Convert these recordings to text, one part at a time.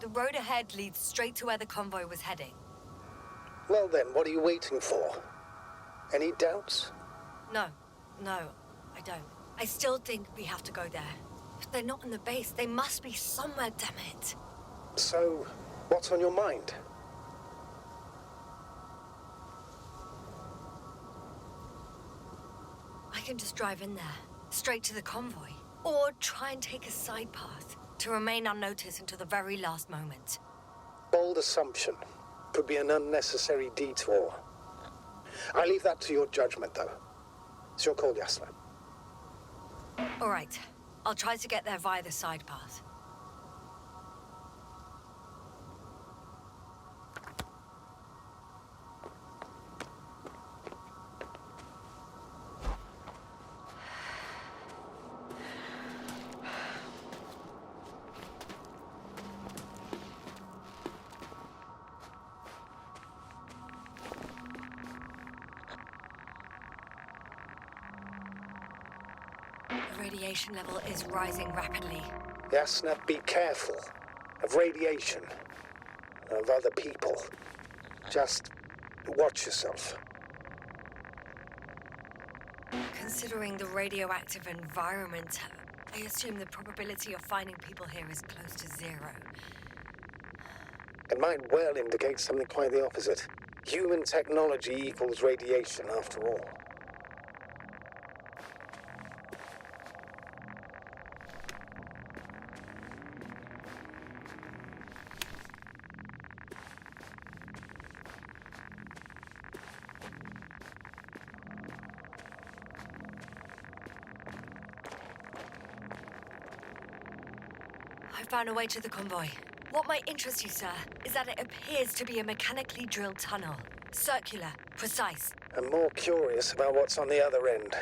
The road ahead leads straight to where the convoy was heading. Well then, what are you waiting for? Any doubts? No, I don't. I still think we have to go there. If they're not in the base, they must be somewhere, damn it. So, what's on your mind? I can just drive in there, straight to the convoy. Or try and take a side path, to remain unnoticed until the very last moment. Bold assumption. Could be an unnecessary detour. I leave that to your judgment, though. It's your call, Yasną. All right. I'll try to get there via the side path. The radiation level is rising rapidly. Yasną, be careful. Of radiation. Of other people. Just watch yourself. Considering the radioactive environment, I assume the probability of finding people here is close to zero. It might well indicate something quite the opposite. Human technology equals radiation, after all. I found a way to the convoy. What might interest you, sir, is that it appears to be a mechanically drilled tunnel. Circular, precise. I'm more curious about what's on the other end.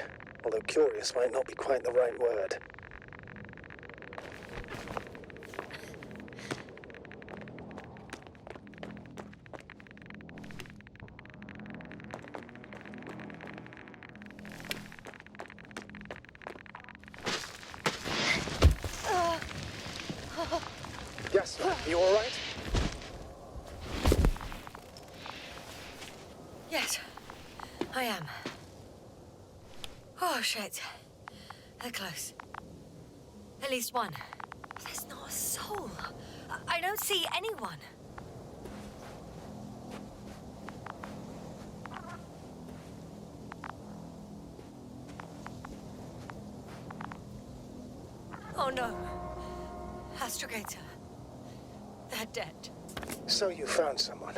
Although curious might not be quite the right word. Yasną, you all right? Yes, I am. Oh, shit. They're close. At least one. There's not a soul. I don't see anyone. Oh no. Astrogator. They're dead. So you found someone.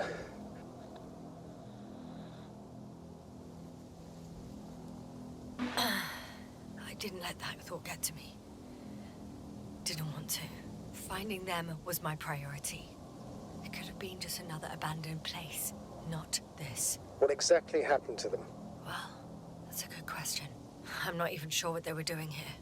I didn't let that thought get to me. Didn't want to. Finding them was my priority. It could have been just another abandoned place, not this. What exactly happened to them? Well, that's a good question. I'm not even sure what they were doing here.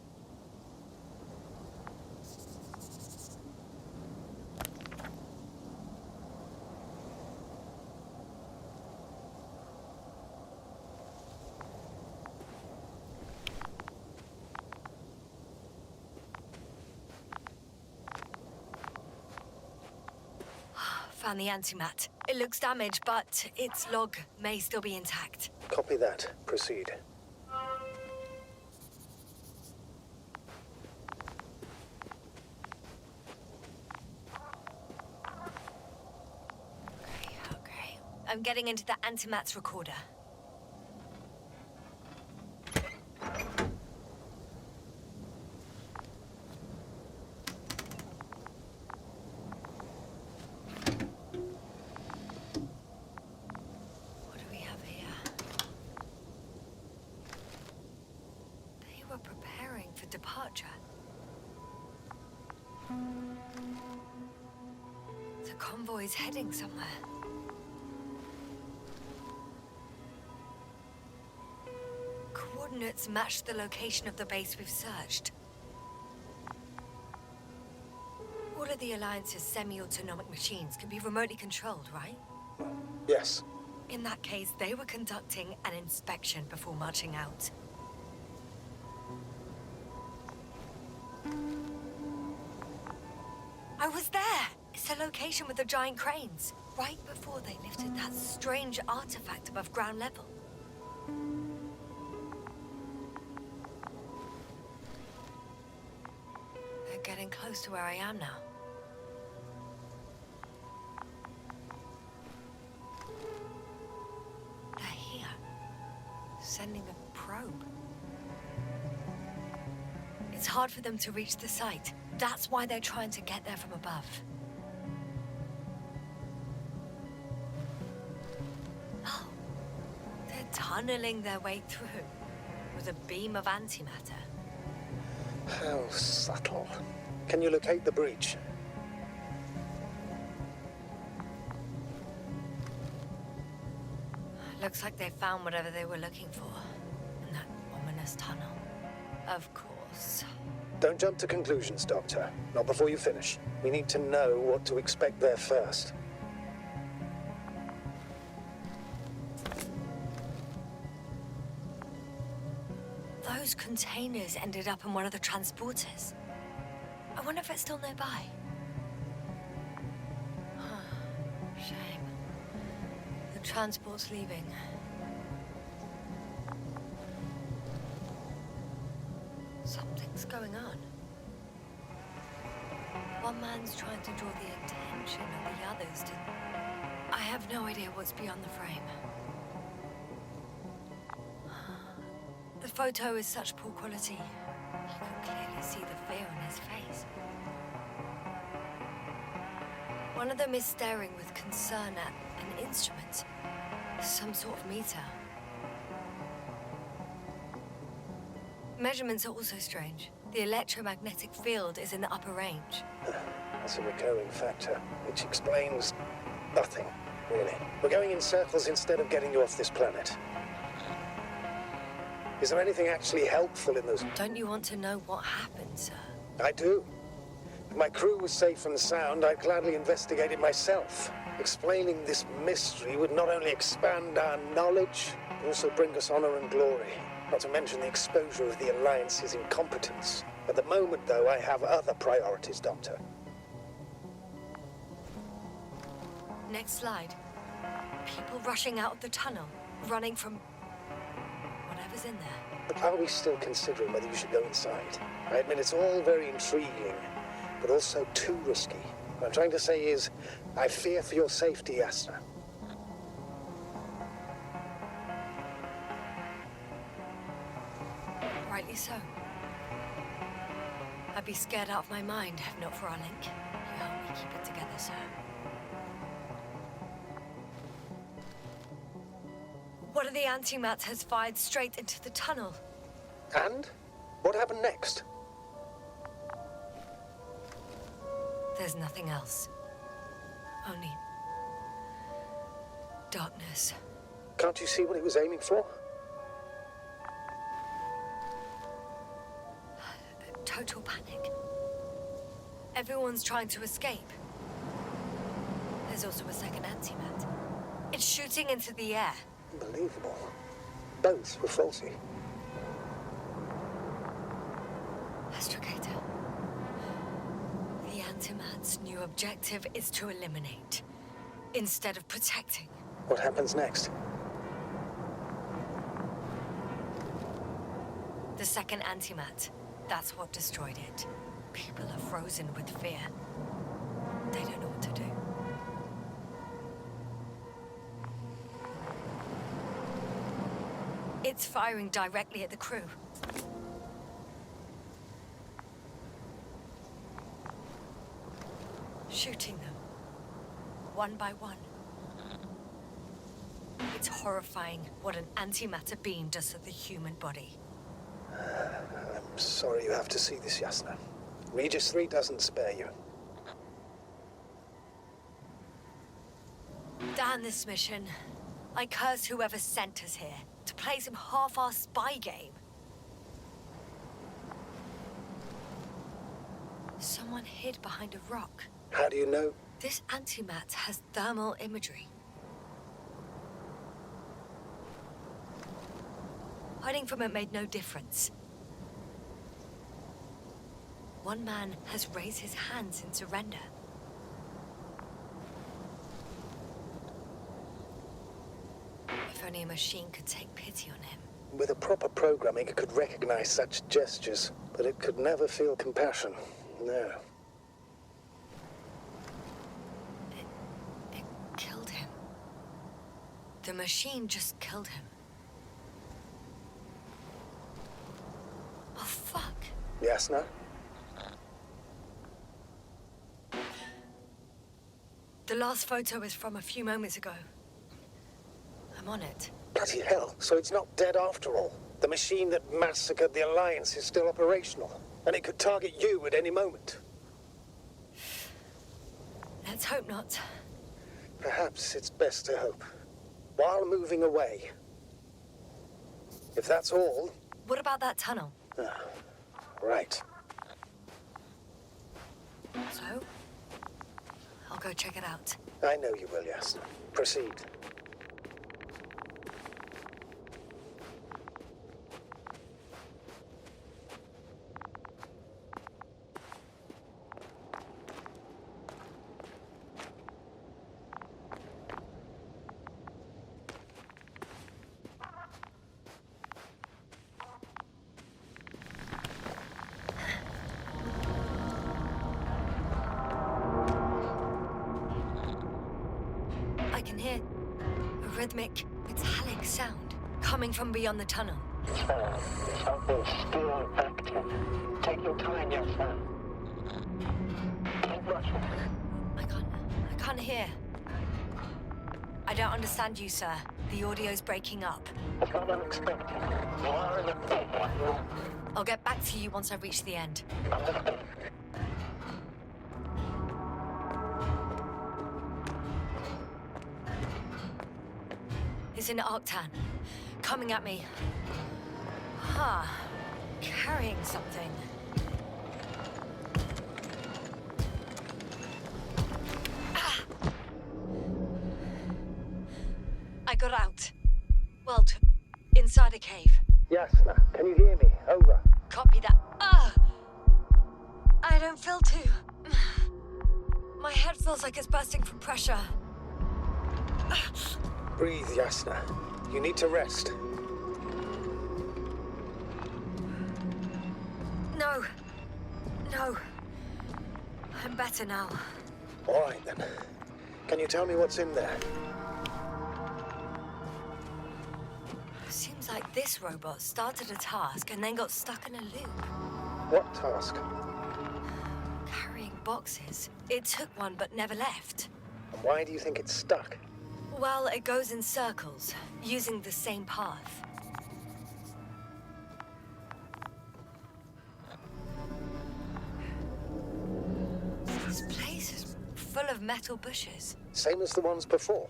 Found the antimat. It looks damaged, but its log may still be intact. Copy that. Proceed. Okay. I'm getting into the antimat's recorder. Preparing for departure. The convoy's heading somewhere. Coordinates match the location of the base we've searched. All of the Alliance's semi-autonomic machines can be remotely controlled, right? Yes. In that case, they were conducting an inspection before marching out. I was there! It's the location with the giant cranes, right before they lifted that strange artifact above ground level. They're getting close to where I am now. They're here, sending a probe. It's hard for them to reach the site. That's why they're trying to get there from above. Oh, they're tunneling their way through with a beam of antimatter. How subtle. Can you locate the breach? Looks like they found whatever they were looking for in that ominous tunnel. Of course. Don't jump to conclusions, Doctor. Not before you finish. We need to know what to expect there first. Those containers ended up in one of the transporters. I wonder if it's still nearby. Shame. The transport's leaving. Something's going on. One man's trying to draw the attention of the others to... I have no idea what's beyond the frame. The photo is such poor quality. You can clearly see the fear on his face. One of them is staring with concern at an instrument. Some sort of meter. Measurements are also strange. The electromagnetic field is in the upper range. That's a recurring factor, which explains nothing, really. We're going in circles instead of getting you off this planet. Is there anything actually helpful in those? Don't you want to know what happened, sir? I do. If my crew was safe from the sound, I'd gladly investigate it myself. Explaining this mystery would not only expand our knowledge, but also bring us honor and glory. Not to mention the exposure of the Alliance's incompetence. At the moment, though, I have other priorities, Doctor. Next slide. People rushing out of the tunnel, running from... whatever's in there. But are we still considering whether you should go inside? I admit it's all very intriguing, but also too risky. What I'm trying to say is, I fear for your safety, Yasną. Rightly so. I'd be scared out of my mind if not for our link. You help me keep it together, sir. One of the antimats has fired straight into the tunnel. And? What happened next? There's nothing else. Only... darkness. Can't you see what it was aiming for? Total panic. Everyone's trying to escape. There's also a second antimat. It's shooting into the air. Unbelievable. Both were faulty. Astrogator. The antimat's new objective is to eliminate, instead of protecting. What happens next? The second antimat. That's what destroyed it. People are frozen with fear. They don't know what to do. It's firing directly at the crew. Shooting them. One by one. It's horrifying what an antimatter beam does to the human body. I'm sorry you have to see this, Yasną. Regis III doesn't spare you. Damn this mission. I curse whoever sent us here to play some half-assed spy game. Someone hid behind a rock. How do you know? This antimat has thermal imagery. Hiding from it made no difference. One man has raised his hands in surrender. only a machine could take pity on him. With a proper programming, it could recognize such gestures, but it could never feel compassion. No. It killed him. The machine just killed him. Oh, fuck. Yasna? The last photo is from a few moments ago. I'm on it. Bloody hell, so it's not dead after all. The machine that massacred the Alliance is still operational, and it could target you at any moment. Let's hope not. Perhaps it's best to hope. While moving away. If that's all... What about that tunnel? Right. So? I'll go check it out. I know you will, Yasna. Proceed. I can hear a rhythmic, metallic sound coming from beyond the tunnel. Something's still active. Take your time, Yasna. Keep rushing. I can't hear. I don't understand you, sir. The audio's breaking up. It's not unexpected. You are in a big one. I'll get back to you once I reach the end. Understood. It's an Arctan. Coming at me. Carrying something. I got out. Well, inside a cave. Yasna, can you hear me? Over. Copy that. I don't feel too... My head feels like it's bursting from pressure. Breathe, Yasna. You need to rest. No. I'm better now. All right, then. Can you tell me what's in there? Seems like this robot started a task and then got stuck in a loop. What task? Carrying boxes. It took one but never left. And why do you think it's stuck? Well, it goes in circles, using the same path. This place is full of metal bushes. Same as the ones before.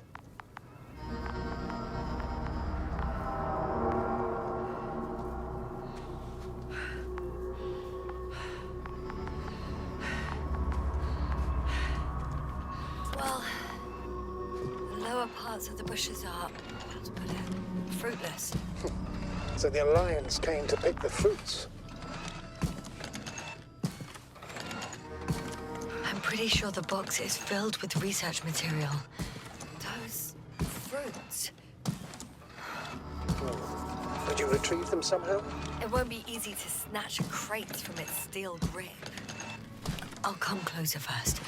Well, the lower parts of the bushes are, how to put it, fruitless. So the Alliance came to pick the fruits. I'm pretty sure the box is filled with research material. Those fruits. Could you retrieve them somehow? It won't be easy to snatch a crate from its steel grip. I'll come closer first.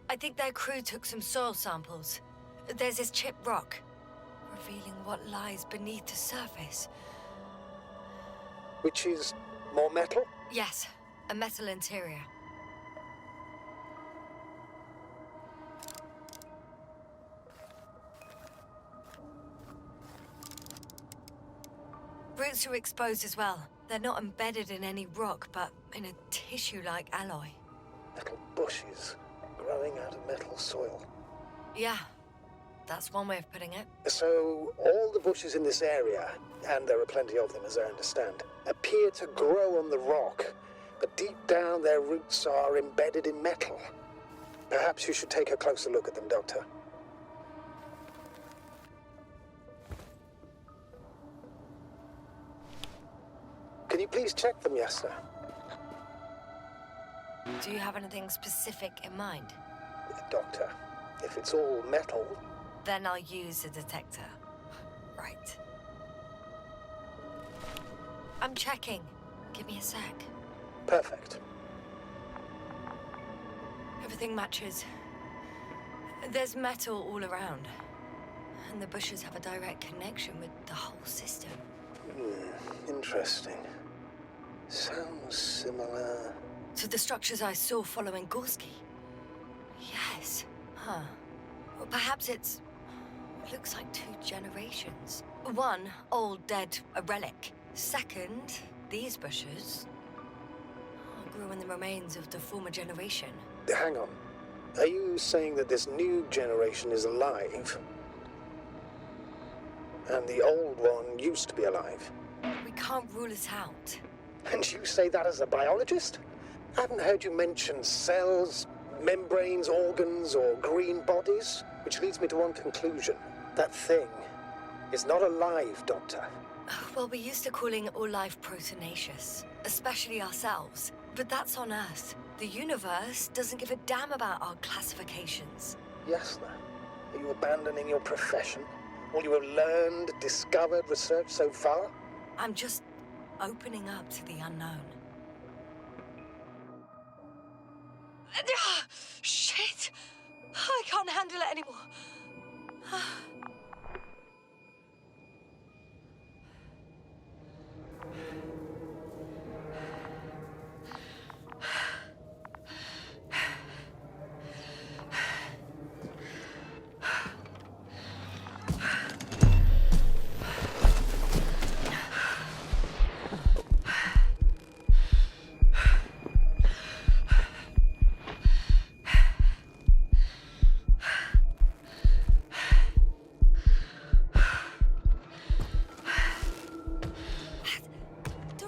I think their crew took some soil samples. There's this chipped rock, revealing what lies beneath the surface. Which is more metal? Yes, a metal interior. Roots are exposed as well. They're not embedded in any rock, but in a tissue-like alloy. Metal bushes growing out of metal soil. Yeah, that's one way of putting it. So, all the bushes in this area, and there are plenty of them as I understand, appear to grow on the rock but deep down their roots are embedded in metal. Perhaps you should take a closer look at them, Doctor. Can you please check them, Yasna? Do you have anything specific in mind? Doctor, if it's all metal... Then I'll use a detector. Right. I'm checking. Give me a sec. Perfect. Everything matches. There's metal all around. And the bushes have a direct connection with the whole system. Interesting. Sounds similar... To the structures I saw following Gorski. Yes. Huh. Well, perhaps it looks like 2 generations. One, old, dead, a relic. Second, these bushes grew in the remains of the former generation. Hang on. Are you saying that this new generation is alive? And the old one used to be alive? We can't rule it out. And you say that as a biologist? I haven't heard you mention cells, membranes, organs, or green bodies, which leads me to one conclusion. That thing is not alive, Doctor. Well, we're used to calling all life proteinaceous, especially ourselves. But that's on Earth. The universe doesn't give a damn about our classifications. Yasna, are you abandoning your profession? All you have learned, discovered, researched so far? I'm just opening up to the unknown. Shit! I can't handle it anymore.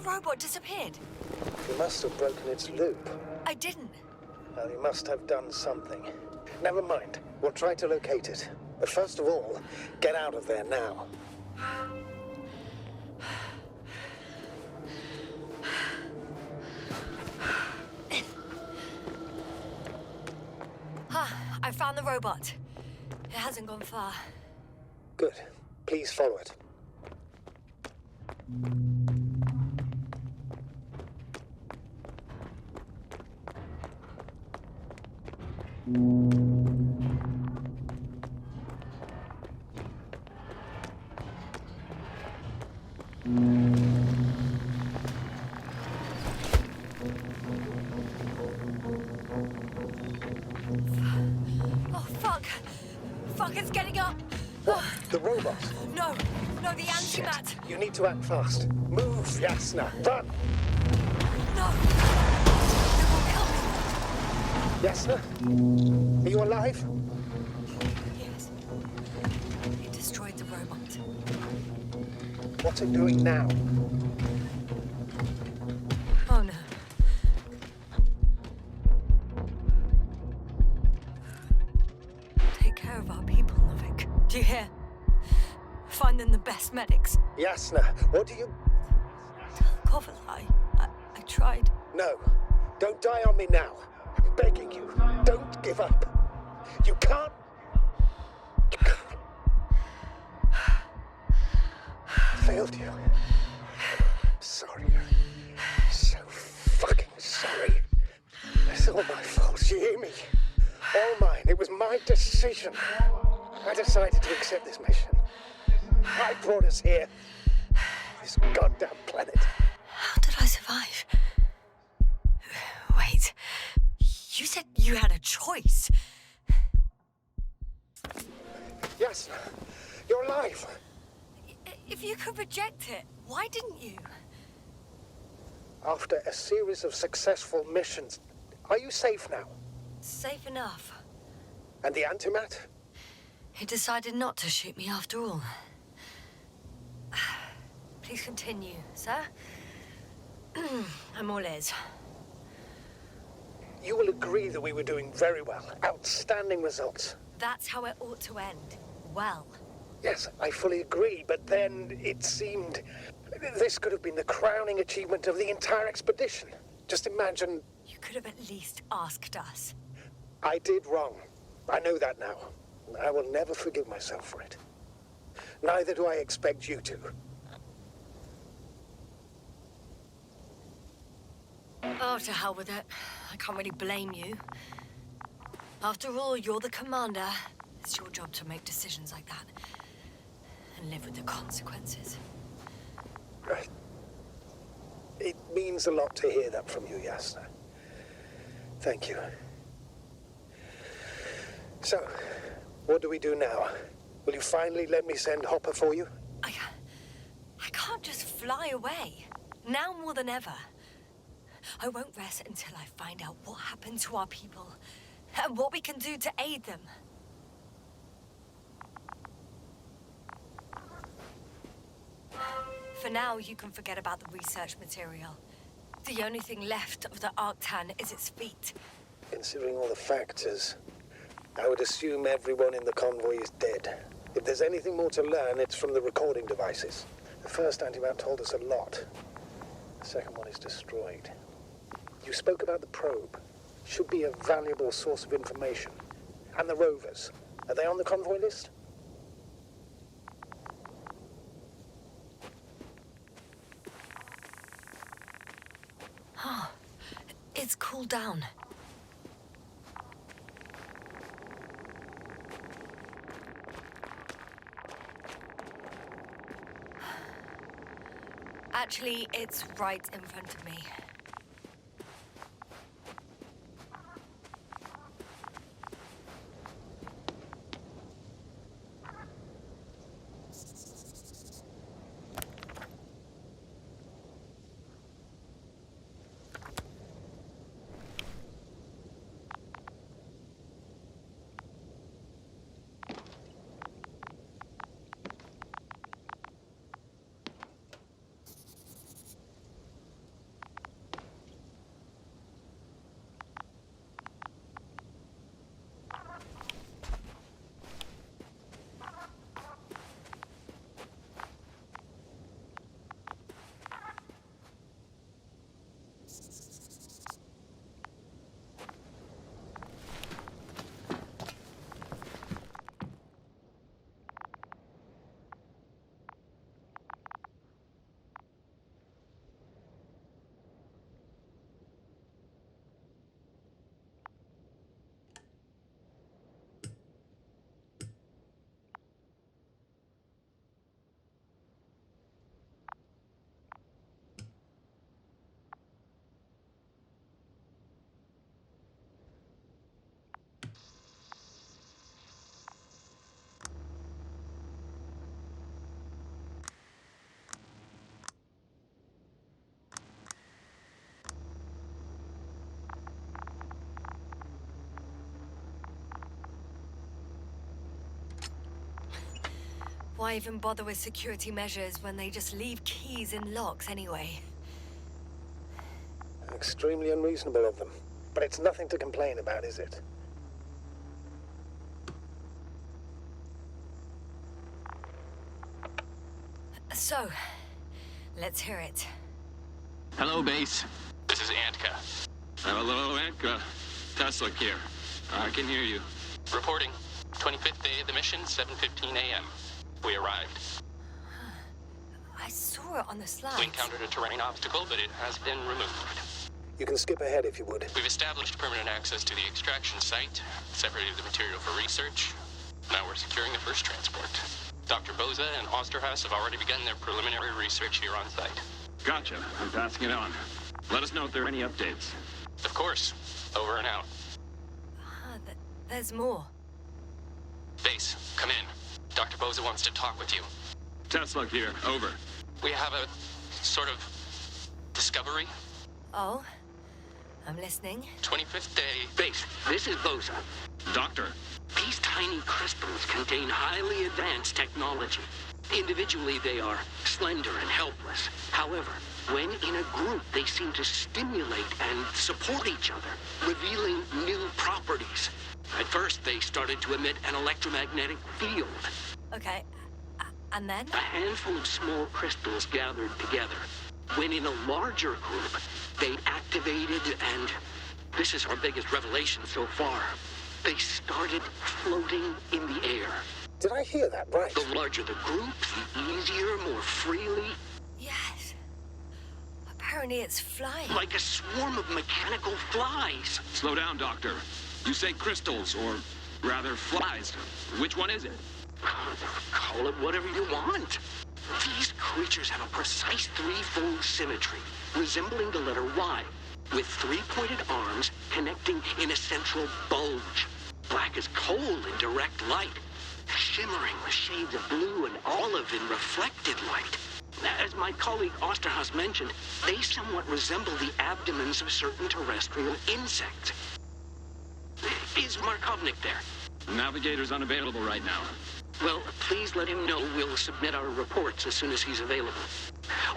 Robot disappeared. You must have broken its loop. I didn't. Well, you must have done something. Never mind. We'll try to locate it. But first of all, get out of there now. I found the robot. It hasn't gone far. Good. Please follow it. Oh, fuck! Fuck, it's getting up! What? The robot? No, the antimat! You need to act fast. Move, Yasna. Run! No! It won't help me! Yasna? Are you alive? Yes. It destroyed the robot. What's it doing now? Oh, no. Take care of our people, Novik. Do you hear? Find them the best medics. Yasna, what do you... Kovalai, I tried. No. Don't die on me now. I'm begging you. Don't give up. You can't... You can't... I failed you. Sorry. So fucking sorry. It's all my fault. You hear me? All mine. It was my decision. I decided to accept this mission. I brought us here. This goddamn planet. How did I survive? Wait. You said you had a choice. Yes, you're alive. If you could reject it, why didn't you? After a series of successful missions, are you safe now? Safe enough. And the antimat? He decided not to shoot me after all. Please continue, sir. I'm all ears. you will agree that we were doing very well. Outstanding results. That's how it ought to end. Well. Yes, I fully agree, but then it seemed... This could have been the crowning achievement of the entire expedition. Just imagine... You could have at least asked us. I did wrong. I know that now. I will never forgive myself for it. Neither do I expect you to. Oh, to hell with it. I can't really blame you. After all, you're the commander. It's your job to make decisions like that. And live with the consequences. Right. It means a lot to hear that from you, Yasna. Thank you. So, what do we do now? Will you finally let me send Hopper for you? I can't just fly away. Now more than ever. I won't rest until I find out what happened to our people and what we can do to aid them. For now, you can forget about the research material. The only thing left of the Arctan is its feet. Considering all the factors, I would assume everyone in the convoy is dead. If there's anything more to learn, it's from the recording devices. The first antimat told us a lot. The second one is destroyed. You spoke about the probe. Should be a valuable source of information. And the rovers. Are they on the convoy list? Oh, it's cooled down. Actually, it's right in front of me. Why even bother with security measures when they just leave keys in locks anyway? Extremely unreasonable of them. But it's nothing to complain about, is it? So, let's hear it. Hello, base. This is Antka. Hello, Antka. Tesla here. I can hear you. Reporting. 25th day of the mission, 7:15 a.m. We arrived. I saw it on the slides. We encountered a terrain obstacle, but it has been removed. You can skip ahead if you would. We've established permanent access to the extraction site, separated the material for research. Now we're securing the first transport. Dr. Boza and Osterhaus have already begun their preliminary research here on site. Gotcha. I'm passing it on. Let us know if there are any updates. Of course. Over and out. There's more. Base, come in. Dr. Boza wants to talk with you. Tesla here. Over. We have a sort of discovery. Oh? I'm listening. 25th day. Base, this is Boza. Doctor. These tiny crystals contain highly advanced technology. Individually, they are slender and helpless. However, When in a group, they seem to stimulate and support each other, revealing new properties. At first, they started to emit an electromagnetic field. Okay, and then? A handful of small crystals gathered together. When in a larger group, they activated and... this is our biggest revelation so far. They started floating in the air. Did I hear that right? The larger the group, the easier, more freely. Yes. Apparently it's flying. Like a swarm of mechanical flies. Slow down, Doctor. You say crystals, or rather flies. Which one is it? Call it whatever you want. These creatures have a precise threefold symmetry, resembling the letter Y, with three-pointed arms connecting in a central bulge. Black as coal in direct light, shimmering with shades of blue and olive in reflected light. As my colleague Osterhaus mentioned, they somewhat resemble the abdomens of certain terrestrial insects. Is Markovnik there? Navigator's unavailable right now. Well, please let him know we'll submit our reports as soon as he's available.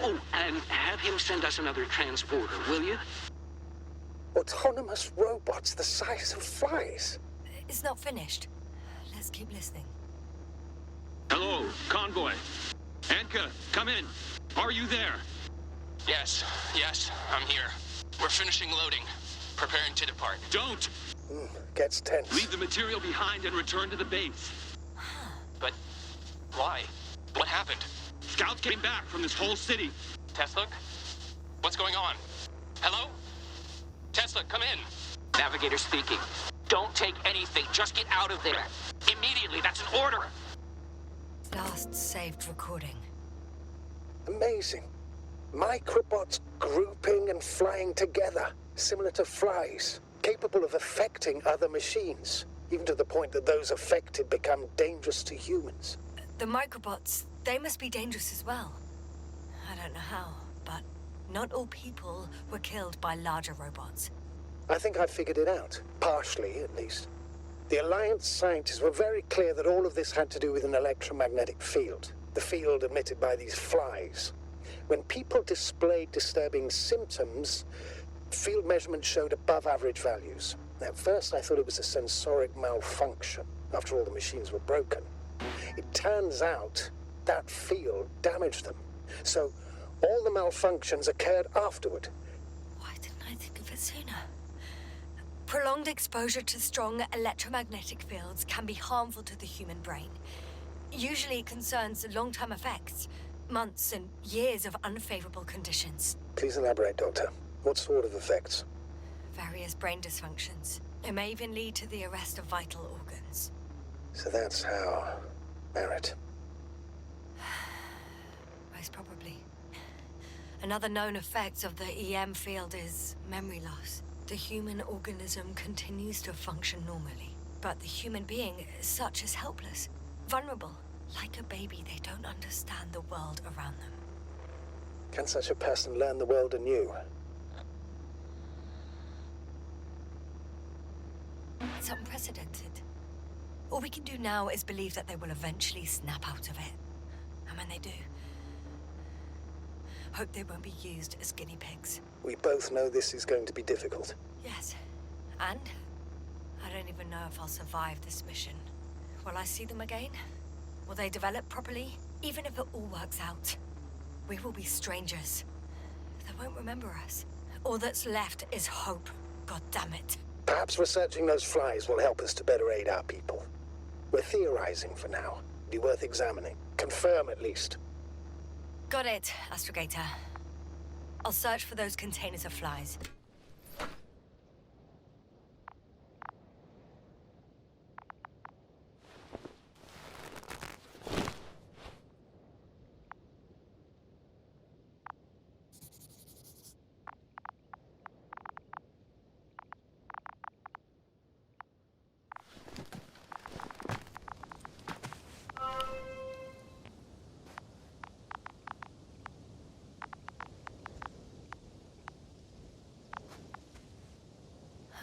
Oh, and have him send us another transporter, will you? Autonomous robots the size of flies. It's not finished. Let's keep listening. Hello, convoy. Anka, come in. Are you there? Yes, I'm here. We're finishing loading. Preparing to depart. Don't! Gets tense. Leave the material behind and return to the base. But why? What happened? Scouts came back from this whole city. Tesla? What's going on? Hello? Tesla, come in. Navigator speaking. Don't take anything. Just get out of there. Immediately. That's an order. Last saved recording. Amazing. Microbots grouping and flying together, similar to flies, capable of affecting other machines, even to the point that those affected become dangerous to humans. The microbots, they must be dangerous as well. I don't know how, but not all people were killed by larger robots. I think I figured it out, partially at least. The Alliance scientists were very clear that all of this had to do with an electromagnetic field, the field emitted by these flies. When people displayed disturbing symptoms, field measurements showed above average values. At first I thought it was a sensoric malfunction. After all, the machines were broken. It turns out that field damaged them. So all the malfunctions occurred afterward. Why didn't I think of it sooner? Prolonged exposure to strong electromagnetic fields can be harmful to the human brain. Usually it concerns long-term effects, months and years of unfavorable conditions. Please elaborate, Doctor. What sort of effects? Various brain dysfunctions. It may even lead to the arrest of vital organs. So that's how... Merit. Most probably. Another known effect of the EM field is memory loss. The human organism continues to function normally, but the human being as such is helpless, vulnerable. Like a baby, they don't understand the world around them. Can such a person learn the world anew? It's unprecedented. All we can do now is believe that they will eventually snap out of it. And when they do, hope they won't be used as guinea pigs. We both know this is going to be difficult. Yes. And I don't even know if I'll survive this mission. Will I see them again? Will they develop properly? Even if it all works out, we will be strangers. They won't remember us. All that's left is hope. God damn it. Perhaps researching those flies will help us to better aid our people. We're theorizing for now. Be worth examining. Confirm at least. Got it, Astrogator. I'll search for those containers of flies.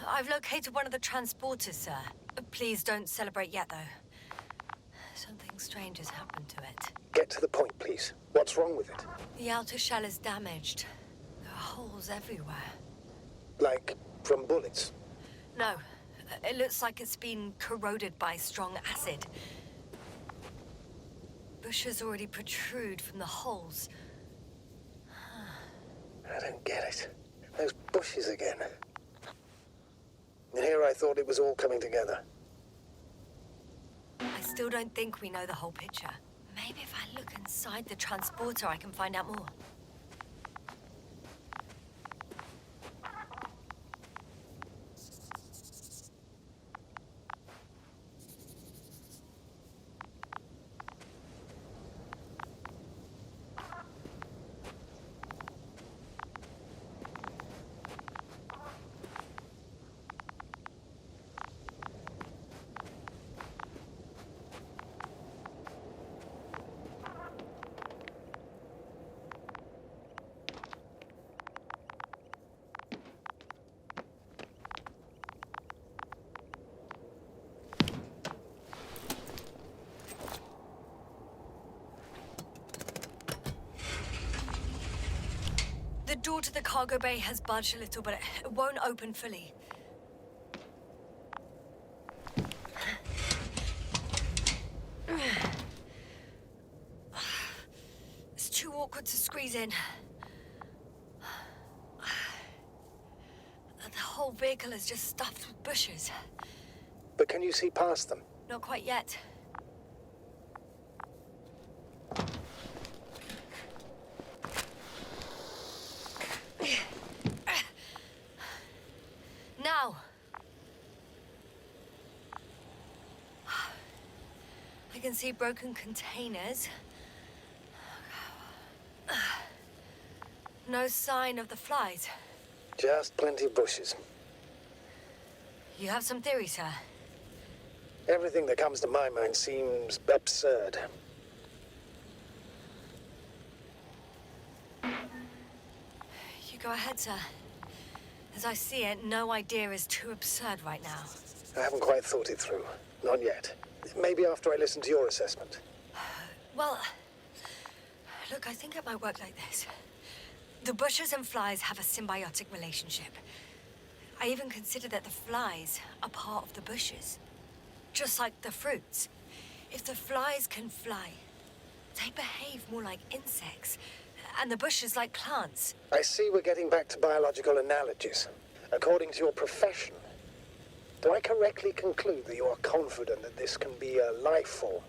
I've located one of the transporters, sir. Please don't celebrate yet, though. Something strange has happened to it. Get to the point, please. What's wrong with it? The outer shell is damaged. There are holes everywhere. Like from bullets? No, it looks like it's been corroded by strong acid. Bushes already protrude from the holes. I don't get it. Those bushes again. And here I thought it was all coming together. I still don't think we know the whole picture. Maybe if I look inside the transporter, I can find out more. The door to the cargo bay has budged a little, but it won't open fully. It's too awkward to squeeze in. The whole vehicle is just stuffed with bushes. But can you see past them? Not quite yet. Now. I can see broken containers. No sign of the flies. Just plenty of bushes. You have some theory, sir? Everything that comes to my mind seems absurd. You go ahead, sir. As I see it, no idea is too absurd right now. I haven't quite thought it through. Not yet. Maybe after I listen to your assessment. Well, look, I think it might work like this. The bushes and flies have a symbiotic relationship. I even consider that the flies are part of the bushes. Just like the fruits. If the flies can fly, they behave more like insects, and the bushes like plants. I see we're getting back to biological analogies. According to your profession, do I correctly conclude that you are confident that this can be a life form?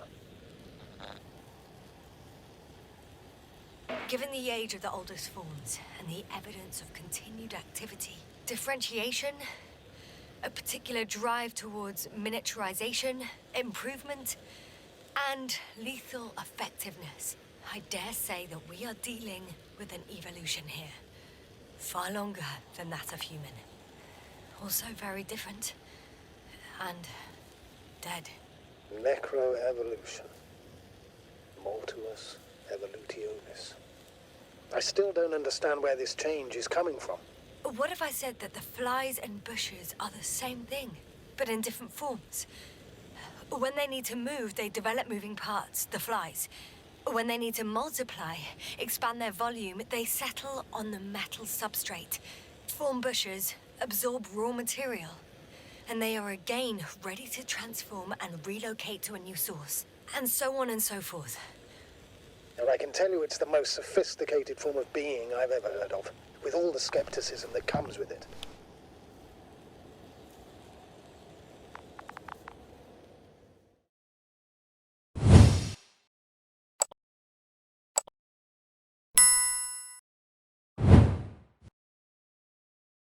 Given the age of the oldest forms and the evidence of continued activity, differentiation, a particular drive towards miniaturization, improvement, and lethal effectiveness, I dare say that we are dealing with an evolution here. Far longer than that of human. Also very different. And dead. Necroevolution. Mortuus evolutionis. I still don't understand where this change is coming from. What if I said that the flies and bushes are the same thing, but in different forms? When they need to move, they develop moving parts, the flies. When they need to multiply, expand their volume, they settle on the metal substrate, form bushes, absorb raw material. And they are again ready to transform and relocate to a new source. And so on and so forth. And I can tell you it's the most sophisticated form of being I've ever heard of, with all the skepticism that comes with it.